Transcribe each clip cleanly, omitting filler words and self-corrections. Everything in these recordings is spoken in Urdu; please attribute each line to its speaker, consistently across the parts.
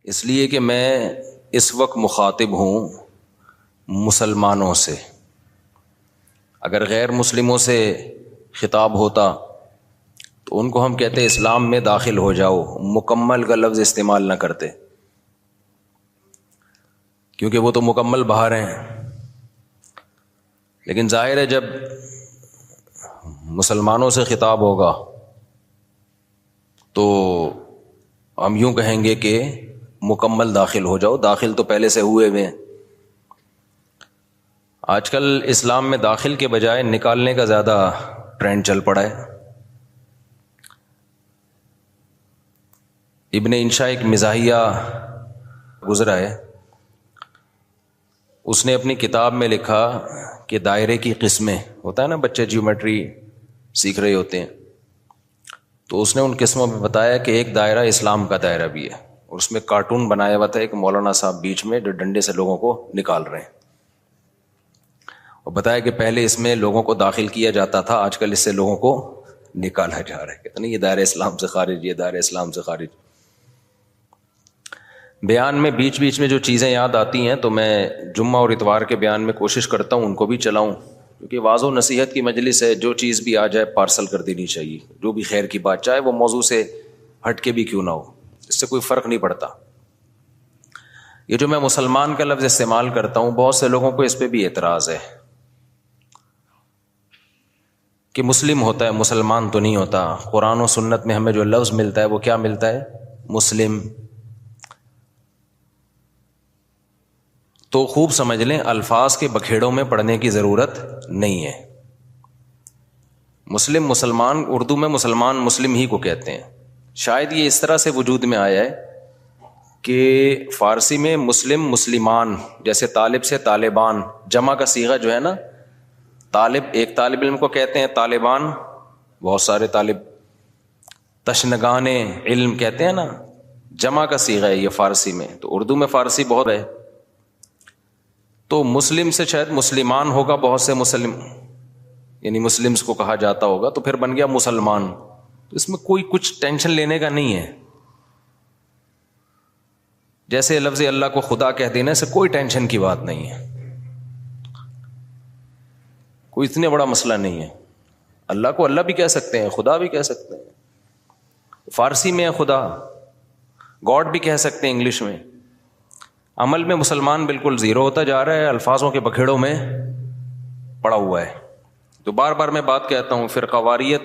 Speaker 1: اس لیے کہ میں اس وقت مخاطب ہوں مسلمانوں سے. اگر غیر مسلموں سے خطاب ہوتا تو ان کو ہم کہتے اسلام میں داخل ہو جاؤ، مکمل کا لفظ استعمال نہ کرتے، کیونکہ وہ تو مکمل باہر ہیں. لیکن ظاہر ہے جب مسلمانوں سے خطاب ہوگا تو ہم یوں کہیں گے کہ مکمل داخل ہو جاؤ. داخل تو پہلے سے ہوئے ہوئے ہیں. آج کل اسلام میں داخل کے بجائے نکالنے کا زیادہ ٹرینڈ چل پڑا ہے. ابن انشا ایک مزاحیہ گزرا ہے، اس نے اپنی کتاب میں لکھا کہ دائرے کی قسمیں، ہوتا ہے نا بچے جیومیٹری سیکھ رہے ہوتے ہیں، تو اس نے ان قسموں میں بتایا کہ ایک دائرہ اسلام کا دائرہ بھی ہے، اور اس میں کارٹون بنایا ہوا تھا ایک مولانا صاحب بیچ میں جو ڈنڈے سے لوگوں کو نکال رہے ہیں، اور بتایا کہ پہلے اس میں لوگوں کو داخل کیا جاتا تھا، آج کل اس سے لوگوں کو نکالا جا رہا ہے. کہتے نہیں یہ دائرہ اسلام سے خارج، یہ دائرہ اسلام سے خارج. بیان میں بیچ بیچ میں جو چیزیں یاد آتی ہیں تو میں جمعہ اور اتوار کے بیان میں کوشش کرتا ہوں ان کو بھی چلاؤں، کیونکہ واضح و نصیحت کی مجلس ہے، جو چیز بھی آ جائے پارسل کر دینی چاہیے، جو بھی خیر کی بات، چاہے وہ موضوع سے ہٹ کے بھی کیوں نہ ہو، اس سے کوئی فرق نہیں پڑتا. یہ جو میں مسلمان کا لفظ استعمال کرتا ہوں، بہت سے لوگوں کو اس پہ بھی اعتراض ہے کہ مسلم ہوتا ہے، مسلمان تو نہیں ہوتا. قرآن و سنت میں ہمیں جو لفظ ملتا ہے وہ کیا ملتا ہے؟ مسلم. تو خوب سمجھ لیں، الفاظ کے بکھیڑوں میں پڑھنے کی ضرورت نہیں ہے. مسلم، مسلمان، اردو میں مسلمان مسلم ہی کو کہتے ہیں. شاید یہ اس طرح سے وجود میں آیا ہے کہ فارسی میں مسلم مسلمان، جیسے طالب سے طالبان، جمع کا صیغہ جو ہے نا، طالب ایک طالب علم کو کہتے ہیں، طالبان بہت سارے طالب، تشنگان علم کہتے ہیں نا، جمع کا صیغہ ہے یہ فارسی میں. تو اردو میں فارسی بہت ہے، تو مسلم سے شاید مسلمان ہوگا، بہت سے مسلم یعنی مسلمز کو کہا جاتا ہوگا، تو پھر بن گیا مسلمان. تو اس میں کوئی کچھ ٹینشن لینے کا نہیں ہے. جیسے لفظ اللہ کو خدا کہہ دینے سے کوئی ٹینشن کی بات نہیں ہے، کوئی اتنے بڑا مسئلہ نہیں ہے. اللہ کو اللہ بھی کہہ سکتے ہیں، خدا بھی کہہ سکتے ہیں. فارسی میں ہے خدا، گاڈ بھی کہہ سکتے ہیں انگلش میں. عمل میں مسلمان بالکل زیرو ہوتا جا رہا ہے، الفاظوں کے بکھیڑوں میں پڑا ہوا ہے. تو بار بار میں بات کہتا ہوں، فرقہ واریت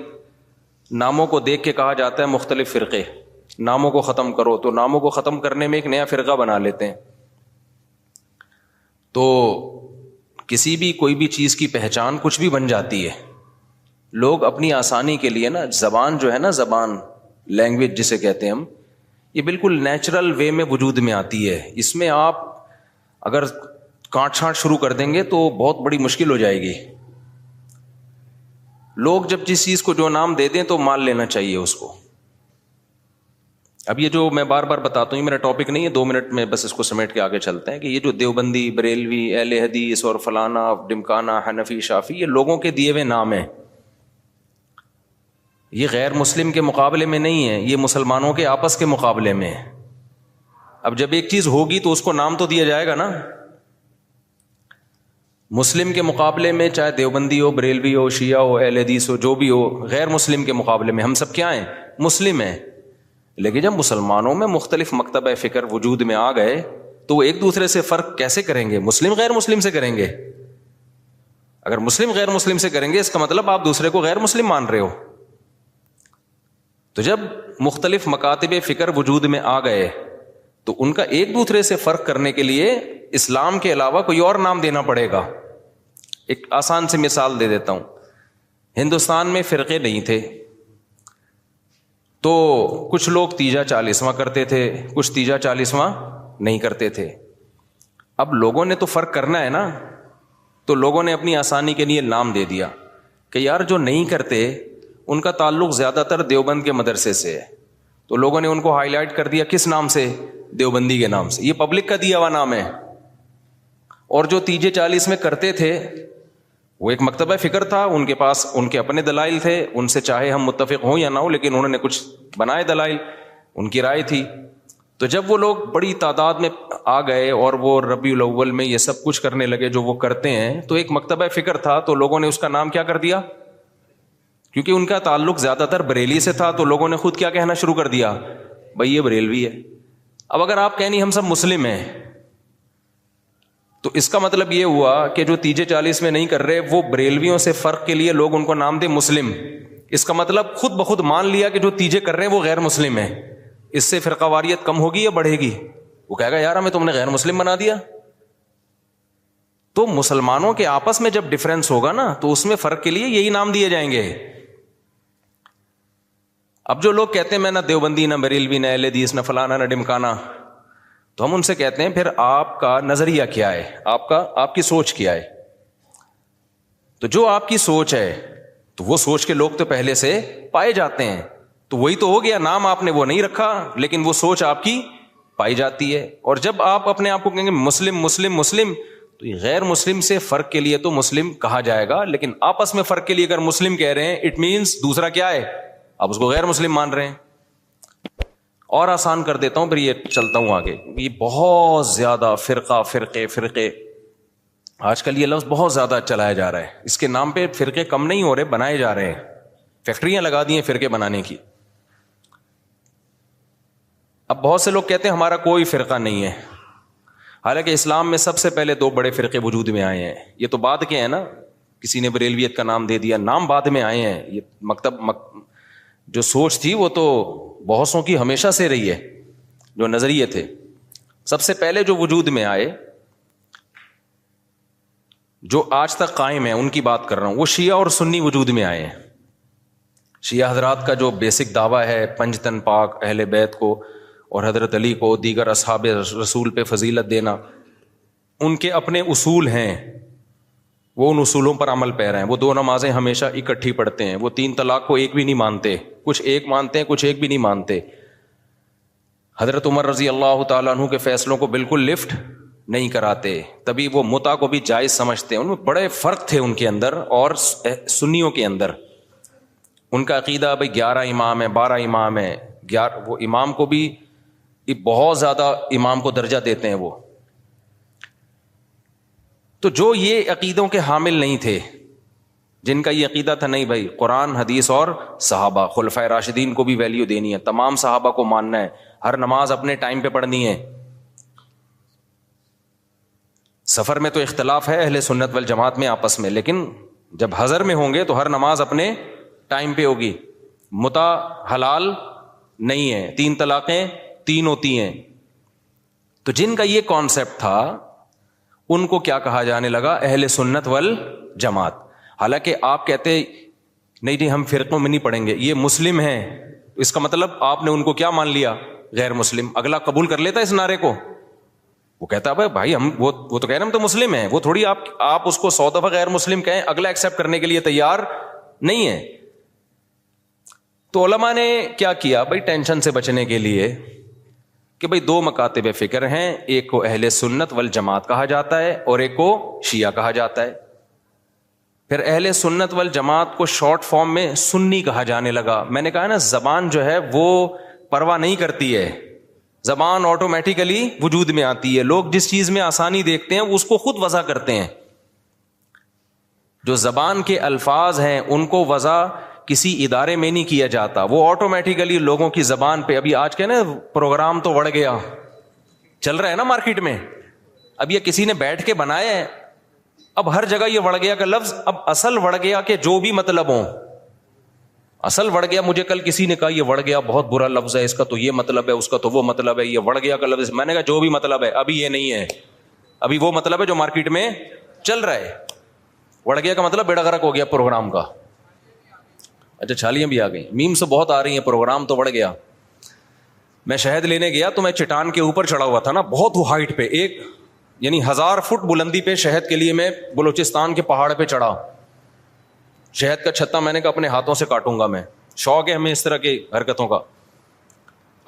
Speaker 1: ناموں کو دیکھ کے کہا جاتا ہے مختلف فرقے، ناموں کو ختم کرو، تو ناموں کو ختم کرنے میں ایک نیا فرقہ بنا لیتے ہیں. تو کسی بھی کوئی بھی چیز کی پہچان کچھ بھی بن جاتی ہے. لوگ اپنی آسانی کے لیے نا، زبان جو ہے نا، زبان لینگویج جسے کہتے ہیں ہم، یہ بالکل نیچرل وے میں وجود میں آتی ہے. اس میں آپ اگر کانٹ چھانٹ شروع کر دیں گے تو بہت بڑی مشکل ہو جائے گی. لوگ جب جس چیز کو جو نام دے دیں تو مان لینا چاہیے اس کو. اب یہ جو میں بار بار بتاتا ہوں، یہ میرا ٹاپک نہیں ہے، 2 منٹ میں بس اس کو سمیٹ کے آگے چلتے ہیں، کہ یہ جو دیوبندی، بریلوی، اہل حدیث اور فلانا، ڈمکانا، حنفی، شافی، یہ لوگوں کے دیے ہوئے نام ہیں. یہ غیر مسلم کے مقابلے میں نہیں ہے، یہ مسلمانوں کے آپس کے مقابلے میں ہے. اب جب ایک چیز ہوگی تو اس کو نام تو دیا جائے گا نا. مسلم کے مقابلے میں چاہے دیوبندی ہو، بریلوی ہو، شیعہ ہو، اہل حدیث ہو، جو بھی ہو، غیر مسلم کے مقابلے میں ہم سب کیا ہیں؟ مسلم ہیں. لیکن جب مسلمانوں میں مختلف مکتبہ فکر وجود میں آ گئے تو وہ ایک دوسرے سے فرق کیسے کریں گے؟ مسلم غیر مسلم سے کریں گے. اگر مسلم غیر مسلم سے کریں گے اس کا مطلب آپ دوسرے کو غیر مسلم مان رہے ہو. تو جب مختلف مکاتب فکر وجود میں آ گئے تو ان کا ایک دوسرے سے فرق کرنے کے لیے اسلام کے علاوہ کوئی اور نام دینا پڑے گا. ایک آسان سی مثال دے دیتا ہوں. ہندوستان میں فرقے نہیں تھے تو کچھ لوگ تیجا 40واں کرتے تھے، کچھ تیجا 40واں نہیں کرتے تھے. اب لوگوں نے تو فرق کرنا ہے نا، تو لوگوں نے اپنی آسانی کے لیے نام دے دیا کہ یار جو نہیں کرتے ان کا تعلق زیادہ تر دیوبند کے مدرسے سے ہے، تو لوگوں نے ان کو ہائی لائٹ کر دیا کس نام سے؟ دیوبندی کے نام سے. یہ پبلک کا دیا ہوا نام ہے. اور جو تیجے 40 میں کرتے تھے وہ ایک مکتبہ فکر تھا، ان کے پاس ان کے اپنے دلائل تھے، ان سے چاہے ہم متفق ہوں یا نہ ہوں، لیکن انہوں نے کچھ بنائے دلائل، ان کی رائے تھی. تو جب وہ لوگ بڑی تعداد میں آ گئے اور وہ ربیع الاول میں یہ سب کچھ کرنے لگے جو وہ کرتے ہیں، تو ایک مکتبہ فکر تھا، تو لوگوں نے اس کا نام کیا کر دیا، کیونکہ ان کا تعلق زیادہ تر بریلی سے تھا، تو لوگوں نے خود کیا کہنا شروع کر دیا، بھائی یہ بریلوی ہے۔ اب اگر آپ کہیں نہیں ہم سب مسلم ہیں، تو اس کا مطلب یہ ہوا کہ جو تیجے 40 میں نہیں کر رہے وہ بریلویوں سے فرق کے لیے لوگ ان کو نام دے مسلم، اس کا مطلب خود بخود مان لیا کہ جو تیجے کر رہے ہیں وہ غیر مسلم ہیں۔ اس سے فرقہ واریت کم ہوگی یا بڑھے گی؟ وہ کہے گا یار ہمیں تم نے غیر مسلم بنا دیا۔ تو مسلمانوں کے آپس میں جب ڈفرنس ہوگا نا تو اس میں فرق کے لیے یہی نام دیے جائیں گے۔ اب جو لوگ کہتے ہیں میں نہ دیوبندی، نہ بریلوی، نہ اہل حدیث، نہ فلانا، نہ ڈمکانا، تو ہم ان سے کہتے ہیں پھر آپ کا نظریہ کیا ہے، آپ کی سوچ کیا ہے؟ تو جو آپ کی سوچ ہے تو وہ سوچ کے لوگ تو پہلے سے پائے جاتے ہیں، تو وہی تو ہو گیا، نام آپ نے وہ نہیں رکھا لیکن وہ سوچ آپ کی پائی جاتی ہے۔ اور جب آپ اپنے آپ کو کہیں گے مسلم مسلم مسلم، تو یہ غیر مسلم سے فرق کے لیے تو مسلم کہا جائے گا، لیکن آپس میں فرق کے لیے اگر مسلم کہہ رہے ہیں اٹ مینس دوسرا کیا ہے، آپ اس کو غیر مسلم مان رہے ہیں۔ اور آسان کر دیتا ہوں، پھر یہ چلتا ہوں آگے۔ یہ بہت زیادہ فرقے آج کل یہ لفظ بہت زیادہ چلایا جا رہا ہے، اس کے نام پہ فرقے کم نہیں ہو رہے، بنائے جا رہے ہیں، فیکٹریاں لگا دی ہیں فرقے بنانے کی۔ اب بہت سے لوگ کہتے ہیں ہمارا کوئی فرقہ نہیں ہے، حالانکہ اسلام میں سب سے پہلے 2 بڑے فرقے وجود میں آئے ہیں۔ یہ تو بعد کے ہیں نا، کسی نے بریلویت کا نام دے دیا، نام بعد میں آئے ہیں۔ یہ جو سوچ تھی وہ تو بہتوں کی ہمیشہ سے رہی ہے، جو نظریے تھے سب سے پہلے جو وجود میں آئے، جو آج تک قائم ہیں، ان کی بات کر رہا ہوں۔ وہ شیعہ اور سنی وجود میں آئے ہیں۔ شیعہ حضرات کا جو بیسک دعویٰ ہے پنجتن پاک، اہل بیت کو اور حضرت علی کو، دیگر اصحاب رسول پہ فضیلت دینا، ان کے اپنے اصول ہیں، وہ ان اصولوں پر عمل پیرا ہیں۔ وہ 2 نمازیں ہمیشہ اکٹھی پڑھتے ہیں، وہ 3 طلاق کو ایک بھی نہیں مانتے، کچھ ایک مانتے ہیں، کچھ ایک بھی نہیں مانتے۔ حضرت عمر رضی اللہ تعالیٰ عنہ کے فیصلوں کو بالکل لفٹ نہیں کراتے، تبھی وہ متع کو بھی جائز سمجھتے ہیں۔ ان میں بڑے فرق تھے ان کے اندر اور سنیوں کے اندر۔ ان کا عقیدہ بھائی 11 امام ہے، 12 امام ہے، وہ امام کو بھی بہت زیادہ امام کو درجہ دیتے ہیں وہ۔ تو جو یہ عقیدوں کے حامل نہیں تھے، جن کا یہ عقیدہ تھا نہیں بھائی قرآن حدیث اور صحابہ، خلفائے راشدین کو بھی ویلیو دینی ہے، تمام صحابہ کو ماننا ہے، ہر نماز اپنے ٹائم پہ پڑھنی ہے۔ سفر میں تو اختلاف ہے اہل سنت والجماعت میں آپس میں، لیکن جب حضر میں ہوں گے تو ہر نماز اپنے ٹائم پہ ہوگی۔ متع حلال نہیں ہے، 3 طلاقیں 3 ہوتی ہیں۔ تو جن کا یہ کانسیپٹ تھا ان کو کیا کہا جانے لگا، اہل سنت والجماعت۔ حالانکہ آپ کہتے نہیں جی ہم فرقوں میں نہیں پڑھیں گے، یہ مسلم ہیں، اس کا مطلب آپ نے ان کو کیا مان لیا، غیر مسلم۔ اگلا قبول کر لیتا اس نعرے کو، وہ کہتا ہے بھائی ہم وہ تو کہہ رہے ہیں ہم تو مسلم ہیں، وہ تھوڑی آپ اس کو 100 دفعہ غیر مسلم کہیں، اگلا ایکسیپٹ کرنے کے لیے تیار نہیں ہے۔ تو علماء نے کیا کیا بھائی ٹینشن سے بچنے کے لیے کہ بھائی 2 مکاتب فکر ہیں، ایک کو اہل سنت والجماعت کہا جاتا ہے اور ایک کو شیعہ کہا جاتا ہے۔ پھر اہل سنت والجماعت کو شارٹ فارم میں سنی کہا جانے لگا۔ میں نے کہا نا زبان جو ہے وہ پرواہ نہیں کرتی ہے، زبان آٹومیٹیکلی وجود میں آتی ہے۔ لوگ جس چیز میں آسانی دیکھتے ہیں اس کو خود وضع کرتے ہیں۔ جو زبان کے الفاظ ہیں ان کو وضع کسی ادارے میں نہیں کیا جاتا، وہ آٹومیٹیکلی لوگوں کی زبان پہ۔ ابھی آج کے نا پروگرام تو بڑھ گیا، چل رہا ہے نا مارکیٹ میں، اب یہ کسی نے بیٹھ کے بنایا ہے، اب ہر جگہ یہ وڑ گیا کا لفظ، اب اصل وڑ گیا کہ جو بھی مطلب ہو، اصل وڑ گیا۔ مجھے کل کسی نے کہا یہ وڑ گیا بہت برا لفظ ہے، اس کا تو یہ مطلب ہے، اس کا تو وہ مطلب ہے، یہ وڑ گیا کا لفظ۔ میں نے کہا جو بھی مطلب ہے ابھی یہ نہیں ہے، ابھی وہ مطلب ہے جو مارکیٹ میں چل رہا ہے۔ وڑ گیا کا مطلب بیڑا غرق ہو گیا پروگرام کا۔ اچھا چھالیاں بھی آ گئی، میم سے بہت آ رہی ہیں، پروگرام تو بڑھ گیا۔ میں شہد لینے گیا تو میں چٹان کے اوپر چڑھا ہوا تھا نا، بہت ہائٹ پہ، ایک یعنی 1000 فٹ بلندی پہ شہد کے لیے میں بلوچستان کے پہاڑ پہ چڑھا۔ شہد کا چھتا میں نے کہا اپنے ہاتھوں سے کاٹوں گا میں، شوق ہے ہمیں اس طرح کی حرکتوں کا۔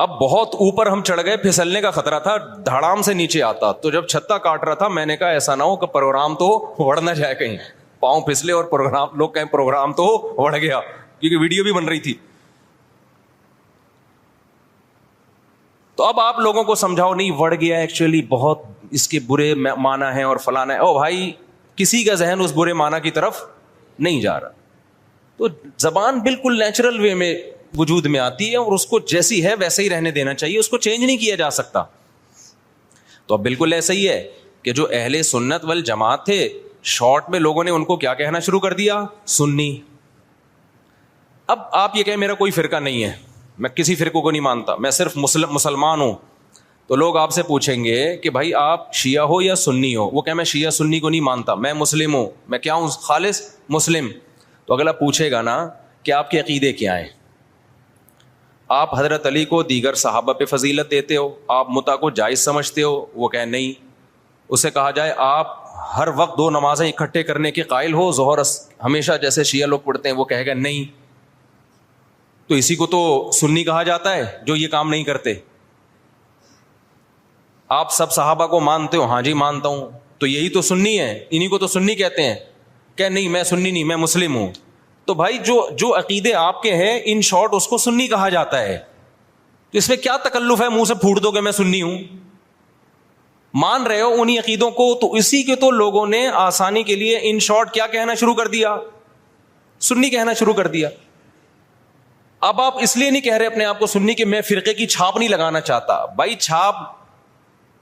Speaker 1: اب بہت اوپر ہم چڑھ گئے، پھسلنے کا خطرہ تھا، دھڑام سے نیچے آتا۔ تو جب چھتا کاٹ رہا تھا میں نے کہا ایسا نہ ہو کہ پروگرام تو وڑ نہ جائے، کہیں پاؤں پھسلے اور پروگرام لوگ کہیں پروگرام تو وڑ گیا، کیونکہ ویڈیو بھی بن رہی تھی۔ تو اب آپ لوگوں کو سمجھاؤ نہیں بڑھ گیا ایکچولی بہت اس کے برے معنی ہیں اور فلانا ہے. او بھائی کسی کا ذہن اس برے معنی کی طرف نہیں جا رہا. تو زبان بالکل نیچرل وے میں وجود میں آتی ہے اور اس کو جیسی ہے ویسے ہی رہنے دینا چاہیے, اس کو چینج نہیں کیا جا سکتا. تو اب بالکل ایسا ہی ہے کہ جو اہل سنت والجماعت تھے, شارٹ میں لوگوں نے ان کو کیا کہنا شروع کر دیا, سنی. اب آپ یہ کہیں میرا کوئی فرقہ نہیں ہے, میں کسی فرقے کو نہیں مانتا, میں صرف مسلمان ہوں, تو لوگ آپ سے پوچھیں گے کہ بھائی آپ شیعہ ہو یا سنی ہو. وہ کہ میں شیعہ سنی کو نہیں مانتا, میں مسلم ہوں. میں کیا ہوں؟ خالص مسلم. تو اگلا پوچھے گا نا کہ آپ کے عقیدے کیا ہیں, آپ حضرت علی کو دیگر صحابہ پہ فضیلت دیتے ہو, آپ متع کو جائز سمجھتے ہو؟ وہ کہیں نہیں. اسے کہا جائے آپ ہر وقت 2 نمازیں اکٹھے کرنے کے قائل ہو, ظہر ہمیشہ جیسے شیعہ لوگ پڑھتے ہیں؟ وہ کہے گا نہیں. تو اسی کو تو سنی کہا جاتا ہے جو یہ کام نہیں کرتے. آپ سب صحابہ کو مانتے ہو؟ ہاں جی مانتا ہوں. تو یہی تو سنی ہے, انہی کو تو سنی کہتے ہیں. کہ نہیں میں سنی نہیں, میں مسلم ہوں. تو بھائی جو عقیدے آپ کے ہیں ان شارٹ اس کو سنی کہا جاتا ہے. تو اس میں کیا تکلف ہے منہ سے پھوٹ دو کہ میں سنی ہوں؟ مان رہے ہو انہی عقیدوں کو, تو اسی کے تو لوگوں نے آسانی کے لیے ان شارٹ کیا کہنا شروع کر دیا, سنی کہنا شروع کر دیا. اب آپ اس لیے نہیں کہہ رہے اپنے آپ کو سنی کہ میں فرقے کی چھاپ نہیں لگانا چاہتا. بھائی چھاپ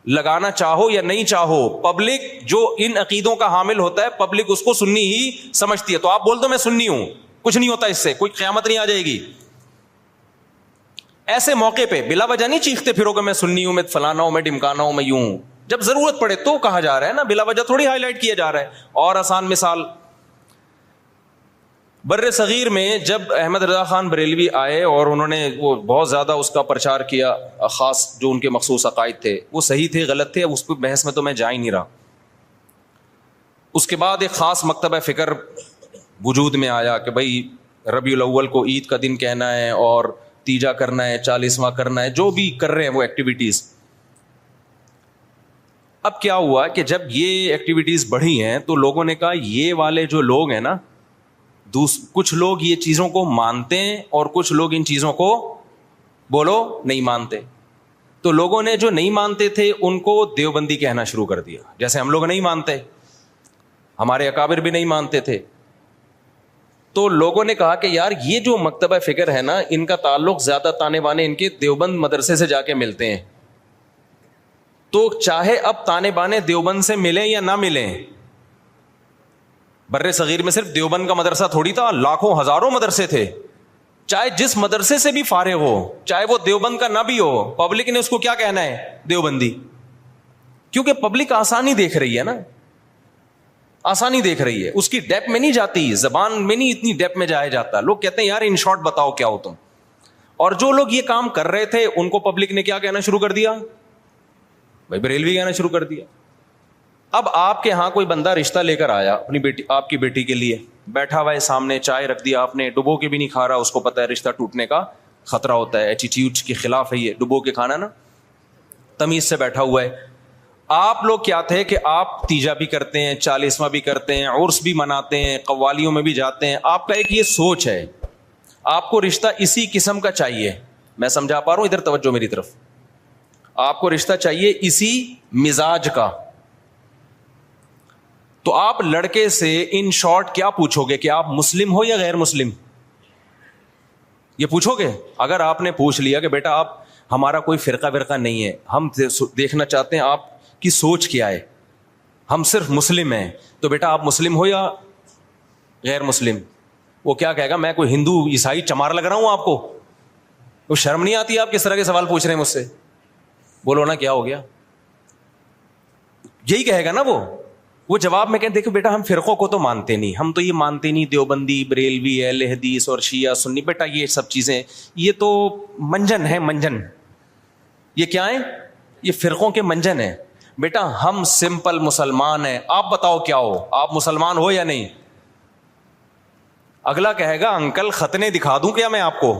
Speaker 1: لگانا چاہو یا نہیں چاہو, پبلک جو ان عقیدوں کا حامل ہوتا ہے پبلک اس کو سنی ہی سمجھتی ہے. تو آپ بول دو میں سنی ہوں, کچھ نہیں ہوتا اس سے, کوئی قیامت نہیں آ جائے گی. ایسے موقع پہ بلا وجہ نہیں چیختے پھرو کہ میں سنی ہوں, میں فلانا ہوں, میں ڈمکانا ہوں, میں یوں ہوں. جب ضرورت پڑے تو کہا جا رہا ہے نا, بلا وجہ تھوڑی ہائی لائٹ کیا جا رہا ہے. اور آسان مثال, بر صغیر میں جب احمد رضا خان بریلوی آئے اور انہوں نے وہ بہت زیادہ اس کا پرچار کیا, خاص جو ان کے مخصوص عقائد تھے وہ صحیح تھے غلط تھے, اس پہ بحث میں تو میں جا ہی نہیں رہا. اس کے بعد ایک خاص مکتبہ فکر وجود میں آیا کہ بھائی ربیع الاول کو عید کا دن کہنا ہے اور تیجا کرنا ہے, 40واں کرنا ہے, جو بھی کر رہے ہیں وہ ایکٹیویٹیز. اب کیا ہوا کہ جب یہ ایکٹیویٹیز بڑھی ہیں تو لوگوں نے کہا یہ والے جو لوگ ہیں نا, کچھ لوگ یہ چیزوں کو مانتے ہیں اور کچھ لوگ ان چیزوں کو بولو نہیں مانتے. تو لوگوں نے جو نہیں مانتے تھے ان کو دیوبندی کہنا شروع کر دیا, جیسے ہم لوگ نہیں مانتے, ہمارے اکابر بھی نہیں مانتے تھے. تو لوگوں نے کہا کہ یار یہ جو مکتبہ فکر ہے نا, ان کا تعلق زیادہ تانے بانے ان کے دیوبند مدرسے سے جا کے ملتے ہیں. تو چاہے اب تانے بانے دیوبند سے ملیں یا نہ ملیں, بر صغیر میں صرف دیوبند کا مدرسہ تھوڑی تھا, لاکھوں ہزاروں مدرسے تھے. چاہے جس مدرسے سے بھی فارغ ہو, چاہے وہ دیوبند کا نہ بھی ہو, پبلک نے اس کو کیا کہنا ہے, دیوبندی. کیونکہ پبلک آسانی دیکھ رہی ہے نا, آسانی دیکھ رہی ہے, اس کی ڈیپ میں نہیں جاتی, زبان میں نہیں اتنی ڈیپ میں جایا جاتا. لوگ کہتے ہیں یار ان شارٹ بتاؤ کیا ہو تم. اور جو لوگ یہ کام کر رہے تھے ان کو پبلک نے کیا کہنا شروع کر دیا, بھائی بریلوی کہنا شروع کر دیا. اب آپ کے ہاں کوئی بندہ رشتہ لے کر آیا اپنی بیٹی, آپ کی بیٹی کے لیے, بیٹھا ہوا ہے سامنے, چائے رکھ دیا آپ نے, ڈبو کے بھی نہیں کھا رہا, اس کو پتا ہے رشتہ ٹوٹنے کا خطرہ ہوتا ہے, ایٹیٹیوڈ کے خلاف ہے یہ ڈبو کے کھانا نا, تمیز سے بیٹھا ہوا ہے. آپ لوگ کیا تھے کہ آپ تیجا بھی کرتے ہیں, 40واں بھی کرتے ہیں, عرس بھی مناتے ہیں, قوالیوں میں بھی جاتے ہیں. آپ کا ایک یہ سوچ ہے, آپ کو رشتہ اسی قسم کا چاہیے. میں سمجھا پا رہا ہوں, ادھر توجہ میری طرف. آپ کو رشتہ چاہیے اسی مزاج کا. تو آپ لڑکے سے ان شارٹ کیا پوچھو گے کہ آپ مسلم ہو یا غیر مسلم, یہ پوچھو گے؟ اگر آپ نے پوچھ لیا کہ بیٹا آپ ہمارا کوئی فرقہ ورقہ نہیں ہے, ہم دیکھنا چاہتے ہیں آپ کی سوچ کیا ہے, ہم صرف مسلم ہیں, تو بیٹا آپ مسلم ہو یا غیر مسلم. وہ کیا کہے گا, میں کوئی ہندو عیسائی چمار لگ رہا ہوں آپ کو؟ وہ شرم نہیں آتی آپ کس طرح کے سوال پوچھ رہے ہیں مجھ سے؟ بولو نا کیا ہو گیا, یہی کہے گا نا وہ جواب میں کہیں دیکھو بیٹا ہم فرقوں کو تو مانتے نہیں, ہم تو یہ مانتے نہیں دیوبندی, بریلوی, اہل حدیث اور شیعہ سنی. بیٹا یہ سب چیزیں یہ تو منجن ہے, منجن. یہ کیا ہے؟ یہ فرقوں کے منجن ہیں. بیٹا ہم سمپل مسلمان ہیں, آپ بتاؤ کیا ہو, آپ مسلمان ہو یا نہیں؟ اگلا کہے گا انکل ختنے دکھا دوں کیا میں آپ کو,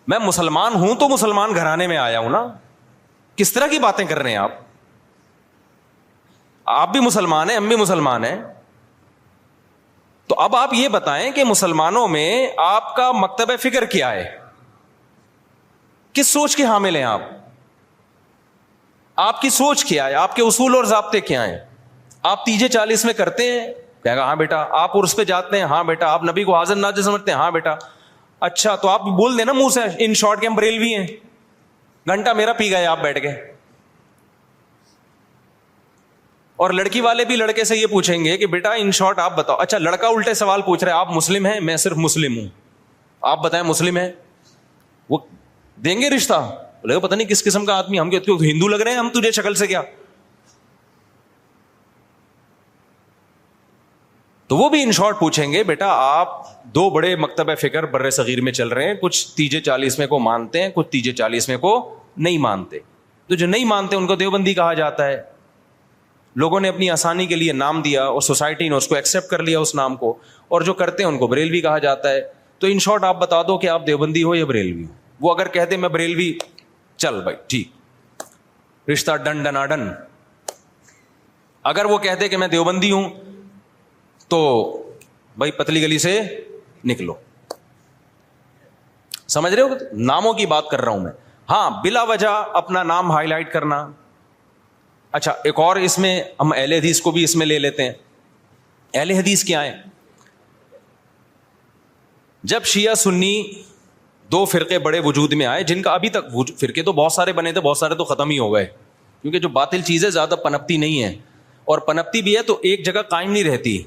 Speaker 1: میں مسلمان ہوں تو مسلمان گھرانے میں آیا ہوں نا. کس طرح کی باتیں کر رہے ہیں آپ بھی مسلمان ہیں, ہم بھی مسلمان ہیں. تو اب آپ یہ بتائیں کہ مسلمانوں میں آپ کا مکتبہ فکر کیا ہے, کس سوچ کے حامل ہیں آپ کی سوچ کیا ہے, آپ کے اصول اور ضابطے کیا ہیں؟ آپ تیجے 40 میں کرتے ہیں؟ کہے گا ہاں بیٹا. آپ عرس پہ جاتے ہیں؟ ہاں بیٹا. آپ نبی کو حاضر ناظر سمجھتے ہیں؟ ہاں بیٹا. اچھا تو آپ بول دیں نا منہ سے ان شارٹ کے ہم بریلوی ہیں, گھنٹہ میرا پی گئے آپ بیٹھ کے. اور لڑکی والے بھی لڑکے سے یہ پوچھیں گے کہ بیٹا ان شارٹ آپ بتاؤ. اچھا لڑکا الٹے سوال پوچھ رہے, آپ مسلم ہیں؟ میں صرف مسلم ہوں, آپ بتائیں مسلم ہیں. وہ دیں گے رشتہ؟ بولے پتہ نہیں کس قسم کا آدمی, ہم کہتے ہندو لگ رہے ہیں ہم تجھے شکل سے کیا. تو وہ بھی ان شارٹ پوچھیں گے بیٹا آپ دو بڑے مکتب فکر بر صغیر میں چل رہے ہیں, کچھ تیجے 40 میں کو مانتے ہیں, کچھ تیجے 40 میں کو نہیں مانتے. تو جو نہیں مانتے ان کو دیوبندی کہا جاتا ہے. لوگوں نے اپنی آسانی کے لیے نام دیا اور سوسائٹی نے اس کو ایکسیپٹ کر لیا اس نام کو, اور جو کرتے ہیں ان کو بریلوی کہا جاتا ہے. تو ان شارٹ آپ بتا دو کہ آپ دیوبندی ہو یا بریلوی ہو. وہ اگر کہتے میں بریلوی, چل بھائی ٹھیک, رشتہ ڈن ڈنا ڈن. اگر وہ کہتے کہ میں دیوبندی ہوں تو بھائی پتلی گلی سے نکلو. سمجھ رہے ہو؟ ناموں کی بات کر رہا ہوں میں. ہاں بلا وجہ اپنا نام ہائی لائٹ کرنا. اچھا ایک اور اس میں ہم اہل حدیث کو بھی اس میں لے لیتے ہیں. اہل حدیث کیا ہے؟ جب شیعہ سنی دو فرقے بڑے وجود میں آئے, جن کا ابھی تک فرقے تو بہت سارے بنے تھے, بہت سارے تو ختم ہی ہو گئے, کیونکہ جو باطل چیزیں زیادہ پنپتی نہیں ہے, اور پنپتی بھی ہے تو ایک جگہ قائم نہیں رہتی.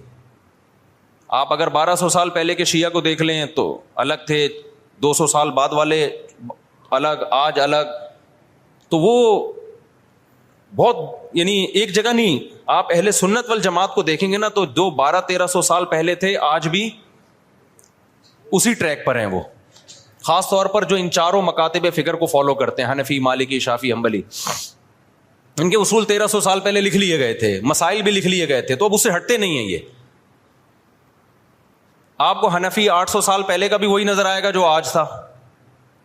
Speaker 1: آپ اگر 1200 سال پہلے کے شیعہ کو دیکھ لیں تو الگ تھے, 200 سال بعد والے الگ, آج الگ. تو وہ بہت یعنی ایک جگہ نہیں. آپ اہل سنت والجماعت کو دیکھیں گے نا تو جو 1200-1300 سال پہلے تھے آج بھی اسی ٹریک پر ہیں وہ. خاص طور پر جو ان چاروں مکاتب فکر کو فالو کرتے ہیں, حنفی, مالکی, شافعی, حنبلی, ان کے اصول 1300 سال پہلے لکھ لیے گئے تھے, مسائل بھی لکھ لیے گئے تھے, تو اب اس سے ہٹتے نہیں ہیں یہ. آپ کو حنفی 800 سال پہلے کا بھی وہی نظر آئے گا جو آج تھا,